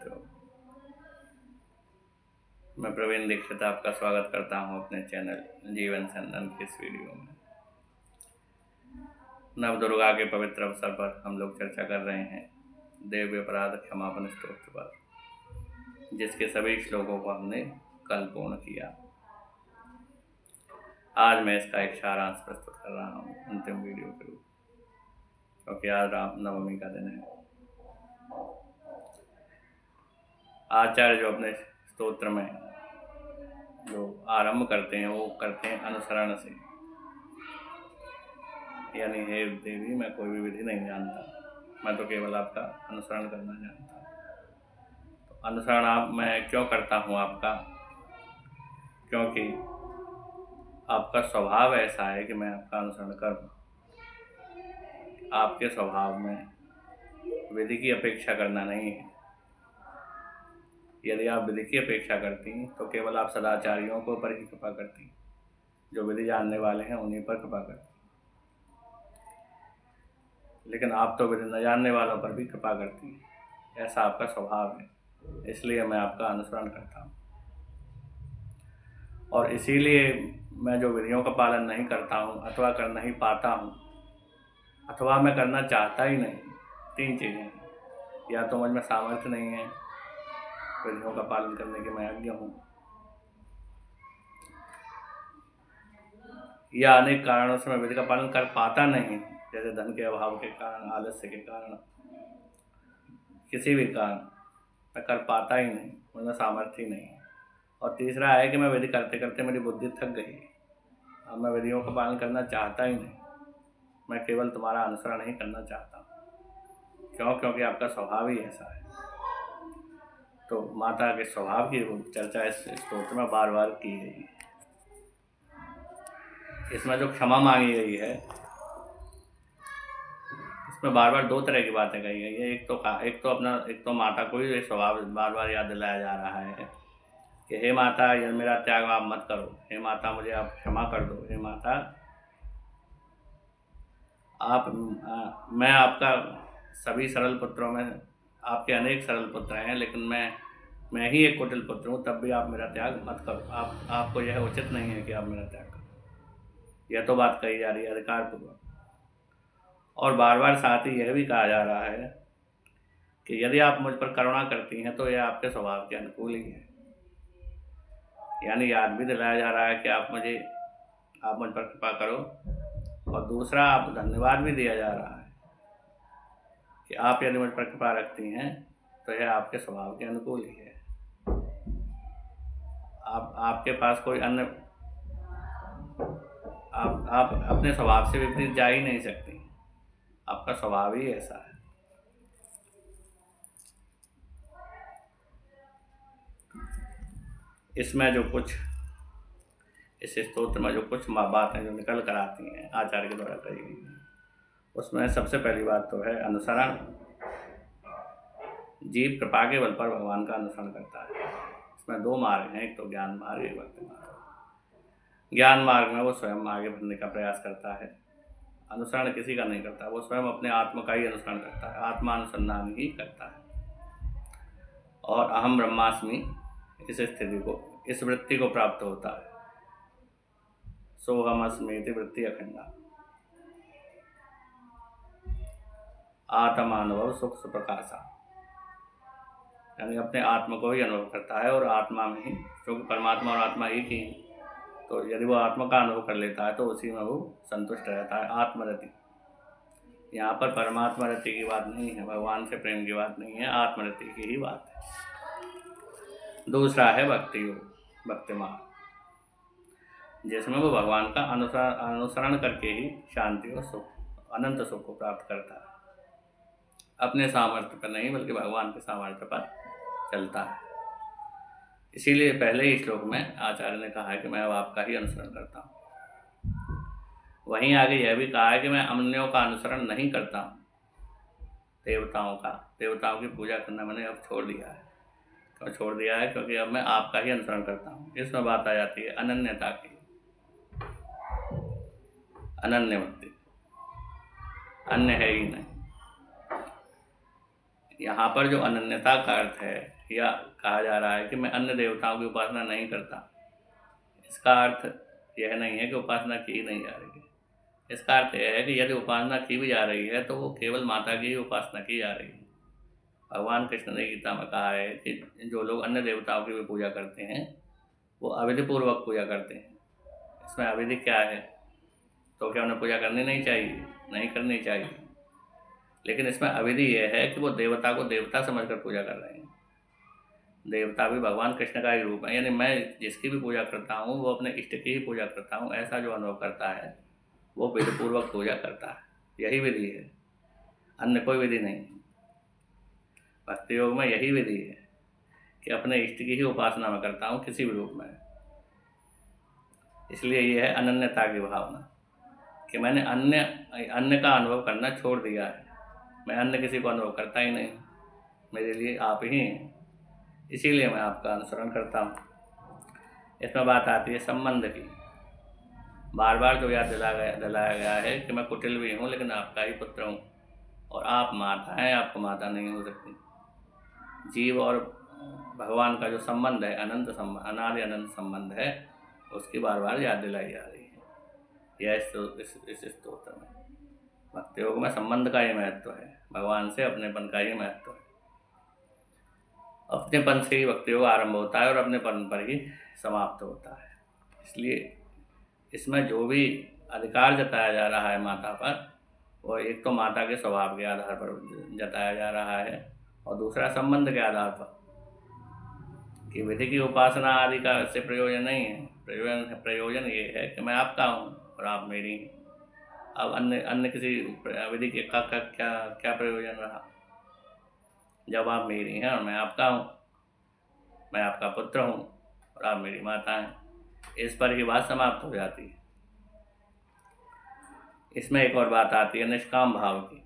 करते हो। मैं प्रवीण दीक्षित आपका स्वागत करता हूं अपने चैनल जीवन संदन की इस वीडियो में। नव दुर्गा के पवित्र अवसर पर हम लोग चर्चा कर रहे हैं देव अपराध क्षमापन स्तोत्र पर, जिसके सभी श्लोकों को हमने कल पूर्ण किया। आज मैं इसका एक सारांश प्रस्तुत कर रहा हूँ अंतिम वीडियो के रूप, क्योंकि आज राम नवमी का दिन है। आचार्य जो अपने स्तोत्र में जो आरंभ करते हैं वो करते हैं अनुसरण से, यानी हे देवी, मैं कोई भी विधि नहीं जानता, मैं तो केवल आपका अनुसरण करना जानता हूँ। तो अनुसरण मैं क्यों करता हूँ आपका? क्योंकि आपका स्वभाव ऐसा है कि मैं आपका अनुसरण करूँ। आपके स्वभाव में विधि की अपेक्षा करना नहीं है। यदि आप विधि की अपेक्षा करती तो केवल आप सदाचारियों को पर ही कृपा करती, जो विधि जानने वाले हैं उन्हीं पर कृपा करती। लेकिन आप तो विधि न जानने वालों पर भी कृपा करती हैं। ऐसा आपका स्वभाव है, इसलिए मैं आपका अनुसरण करता हूँ। और इसीलिए मैं जो विधियों का पालन नहीं करता हूँ अथवा कर नहीं पाता हूँ अथवा मैं करना चाहता ही नहीं, तीन चीज़ें हैं। या तो मुझ में सामर्थ्य नहीं है विधियों का पालन करने के मैं अज्ञ हूँ, या अनेक कारणों से मैं विधि का पालन कर पाता नहीं, जैसे धन के अभाव के कारण, आलस्य के कारण, किसी भी कारण मैं कर पाता ही नहीं, मुझमें सामर्थ्य ही नहीं है। और तीसरा है कि मैं विधि करते करते मेरी बुद्धि थक गई, अब मैं विधियों का पालन करना चाहता ही नहीं, मैं केवल तुम्हारा अनुसरण ही करना चाहता हूँ। क्यों? क्योंकि आपका स्वभाव ही ऐसा है। तो माता के स्वभाव की चर्चा इस स्तोत्र में बार बार की गई है। इसमें जो क्षमा मांगी गई है, इसमें बार बार दो तरह की बातें कही गई है। एक तो माता को ही स्वभाव बार बार याद दिलाया जा रहा है कि हे माता, यह मेरा त्याग आप मत करो, हे माता मुझे आप क्षमा कर दो, हे माता मैं आपका सभी सरल पुत्रों में, आपके अनेक सरल पुत्र हैं, लेकिन मैं ही एक कुटिल पुत्र हूँ, तब भी आप मेरा त्याग मत करो। आपको यह उचित नहीं है कि आप मेरा त्याग करो। यह तो बात कही जा रही है अधिकारपूर्वक। और बार बार साथ ही यह भी कहा जा रहा है कि यदि आप मुझ पर करुणा करती हैं तो यह आपके स्वभाव के अनुकूल ही है। यानी याद भी दिलाया जा रहा है कि आप मुझ पर कृपा करो, और दूसरा आप धन्यवाद भी दिया जा रहा है कि आप यदि मुझ पर कृपा रखती हैं तो यह आपके स्वभाव के अनुकूल ही है। आपके पास कोई अन्य, आप अपने स्वभाव से विपरीत जा ही नहीं सकती, आपका स्वभाव ही ऐसा है। इसमें जो कुछ इस स्तोत्र में जो कुछ बातें जो निकल कर आती हैं आचार्य के द्वारा कही गई हैं, उसमें सबसे पहली बात तो है अनुसरण। जीव कृपा के बल पर भगवान का अनुसरण करता है। इसमें दो मार्ग हैं, एक तो ज्ञान मार्ग, एक भक्ति मार्ग। ज्ञान मार्ग में वो स्वयं आगे बढ़ने का प्रयास करता है, अनुसरण किसी का नहीं करता, वो स्वयं अपने आत्मा का ही अनुसरण करता है, आत्मानुसंधान ही करता है। और अहम ब्रह्मास्मि इस स्थिति को, इस वृत्ति को प्राप्त होता है। सोहमस्मेति वृत्ति अखंडा, आत्मानुभव सुख सुप्रकाशा, यानी अपने आत्मा को ही अनुभव करता है और आत्मा में ही, क्योंकि परमात्मा और आत्मा एक ही, तो यदि वो आत्मा का अनुभव कर लेता है तो उसी में वो संतुष्ट रहता है। आत्मरति, यहाँ पर परमात्मा रति की बात नहीं है, भगवान से प्रेम की बात नहीं है, आत्मरति की ही बात है। दूसरा है भक्ति योग, भक्ति मार्ग, जिसमें वो भगवान का अनुसरण करके ही शांति और सुख, अनंत सुख को प्राप्त करता है। अपने सामर्थ्य पर नहीं, बल्कि भगवान के सामर्थ्य पर चलता है। इसीलिए पहले ही श्लोक में आचार्य ने कहा है कि मैं अब आपका ही अनुसरण करता हूँ। वहीं आगे यह भी कहा है कि मैं अन्यों का अनुसरण नहीं करता हूँ, देवताओं की पूजा करना मैंने अब छोड़ दिया है। क्यों छोड़ दिया है? क्योंकि अब मैं आपका ही अनुसरण करता हूँ। इसमें बात आ जाती है अनन्यता की, अनन्य भक्ति, अन्य है ही नहीं। यहाँ पर जो अनन्यता का अर्थ है, या कहा जा रहा है कि मैं अन्य देवताओं की उपासना नहीं करता, इसका अर्थ यह नहीं है कि उपासना की नहीं जा रही है। इसका अर्थ यह है कि यदि उपासना की भी जा रही है तो वो केवल माता की ही उपासना की जा रही है। भगवान कृष्ण ने गीता में कहा है कि जो लोग अन्य देवताओं की भी पूजा करते हैं वो अविधि पूर्वक पूजा करते हैं। इसमें अविधि क्या है? तो क्या उन्हें पूजा करनी नहीं चाहिए? नहीं करनी चाहिए। लेकिन इसमें अविधि यह है कि वो देवता को देवता समझकर पूजा कर रहे हैं। देवता भी भगवान कृष्ण का ही रूप है, यानी मैं जिसकी भी पूजा करता हूँ वो अपने इष्ट की ही पूजा करता हूँ, ऐसा जो अनुभव करता है वो विधिपूर्वक पूजा करता है। यही विधि है, अन्य कोई विधि नहीं। भक्ति योग में यही विधि है कि अपने इष्ट की ही उपासना में करता हूँ किसी भी रूप में। इसलिए ये है अनन्यता की भावना कि मैंने अन्य का अनुभव करना छोड़ दिया है। मैं अन्य किसी को अनुभव करता ही नहीं, मेरे लिए आप ही हैं, इसीलिए मैं आपका अनुसरण करता हूँ। इसमें बात आती है संबंध की। बार बार जो याद दिलाया गया है कि मैं कुटिल भी हूँ लेकिन आपका ही पुत्र हूँ, और आप माता हैं, आपको माता नहीं हो सकती। जीव और भगवान का जो संबंध है, अनादि अनंत संबंध है, उसकी बार बार याद दिलाई जा रही है। यह इस स्तोत्र में भक्ति योग में संबंध का ही महत्व है, भगवान से अपनेपन का ही महत्व है। अपनेपन से ही भक्ति योग आरंभ होता है और अपनेपन पर ही समाप्त होता है। इसलिए इसमें जो भी अधिकार जताया जा रहा है माता पर, वो एक तो माता के स्वभाव के आधार पर जताया जा रहा है, और दूसरा संबंध के आधार पर कि विधि की उपासना आदि का इससे प्रयोजन नहीं है। प्रयोजन ये है कि मैं आपका हूँ और आप मेरी हैं। अब अन्य किसी विधि के का क्या प्रयोजन रहा, जब आप मेरी हैं और मैं आपका हूँ, मैं आपका पुत्र हूँ और आप मेरी माता हैं, इस पर ही बात समाप्त हो जाती है। इसमें एक और बात आती है निष्काम भाव की,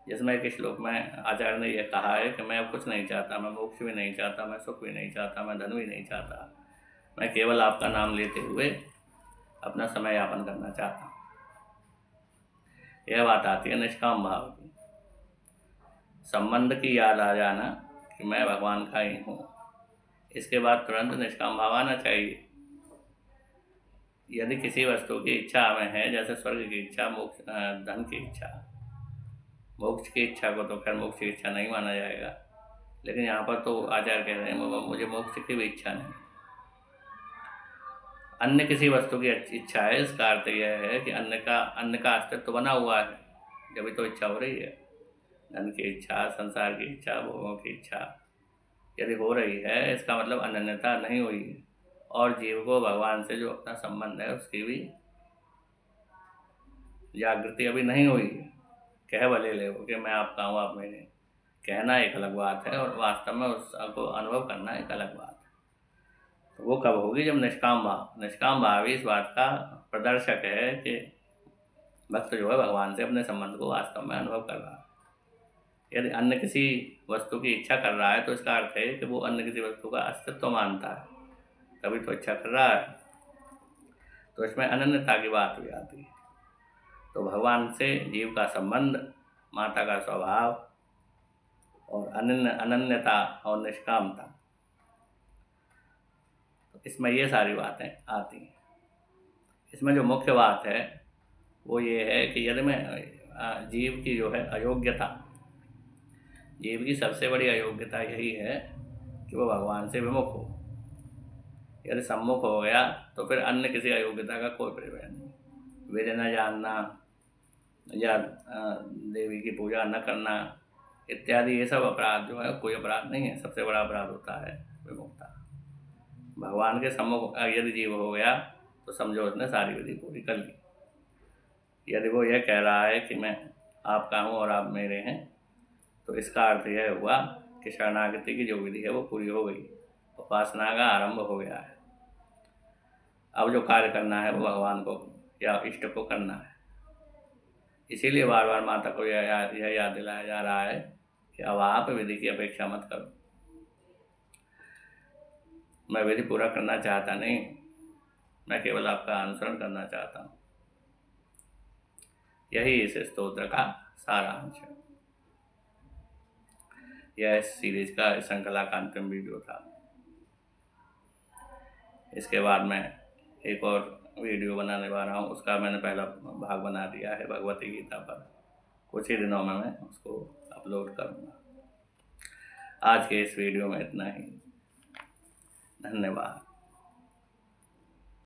जिसमें एक श्लोक में आचार्य ने यह कहा है कि मैं अब कुछ नहीं चाहता, मैं मोक्ष भी नहीं चाहता, मैं सुख भी नहीं चाहता, मैं धन भी नहीं चाहता, मैं केवल आपका नाम लेते हुए अपना समय यापन करना चाहता हूँ। यह बात आती है निष्काम भाव की। संबंध की याद आ जाना कि मैं भगवान का ही हूँ, इसके बाद तुरंत निष्काम भाव आना चाहिए। यदि किसी वस्तु की इच्छा हमें है, जैसे स्वर्ग की इच्छा, मोक्ष, धन की इच्छा, मोक्ष की इच्छा को तो खैर मोक्ष की इच्छा नहीं माना जाएगा, लेकिन यहाँ पर तो आचार्य कह रहे हैं मुझे मोक्ष की भी इच्छा नहीं, अन्य किसी वस्तु की इच्छा है। इसका अर्थ यह है कि अन्य का अस्तित्व बना हुआ है, जब तो इच्छा हो रही है। धन की इच्छा, संसार की इच्छा, भोगों की इच्छा यदि हो रही है, इसका मतलब अनन्यता नहीं हुई है, और जीव को भगवान से जो अपना संबंध है उसकी भी जागृति अभी नहीं हुई है। कह भले ले कि मैं आपका हूँ, आप मेरे, कहना एक अलग बात है और वास्तव में उसको अनुभव करना एक अलग बात है। तो वो कब होगी? जब निष्काम भाव ही इस बात का प्रदर्शक है कि भक्त जो है भगवान से अपने संबंध को वास्तव में अनुभव कर रहा है। यदि अन्य किसी वस्तु की इच्छा कर रहा है तो इसका अर्थ है कि वो अन्य किसी वस्तु का अस्तित्व मानता है, तभी तो इच्छा कर रहा है। तो इसमें अनन्यता की बात भी आती है। तो भगवान से जीव का संबंध, माता का स्वभाव और अनन्यता और निष्कामता, तो इसमें ये सारी बातें आती हैं। इसमें जो मुख्य बात है वो ये है कि यदि मैं जीव की जो है अयोग्यता, जीव की सबसे बड़ी अयोग्यता यही है कि वो भगवान से विमुख हो। यदि सम्मुख हो गया तो फिर अन्य किसी अयोग्यता का कोई प्रयोजन नहीं। वेद न जानना या देवी की पूजा न करना इत्यादि ये सब अपराध जो है कोई अपराध नहीं है। सबसे बड़ा अपराध होता है विमुखता। भगवान के सम्मुख यदि जीव हो गया तो समझो उसने सारी विधि पूरी कर ली। यदि वो यह कह रहा है कि मैं आपका हूँ और आप मेरे हैं, तो इसका अर्थ यह हुआ कि शरणागति की जो विधि है वो पूरी हो गई, उपासना का आरंभ हो गया है। अब जो कार्य करना है वो भगवान को या इष्ट को करना है। इसीलिए बार बार माता को यह याद दिलाया जा रहा है कि अब आप विधि की अपेक्षा मत करो। मैं विधि पूरा करना चाहता नहीं, मैं केवल आपका अनुसरण करना चाहता हूँ। यही इस स्तोत्र का सारांश है। यह इस सीरीज का श्रृंखला का अंतिम वीडियो था। इसके बाद मैं एक और वीडियो बनाने वाला हूँ, उसका मैंने पहला भाग बना दिया है भगवती गीता पर। कुछ ही दिनों में मैं उसको अपलोड करूँगा। आज के इस वीडियो में इतना ही। धन्यवाद।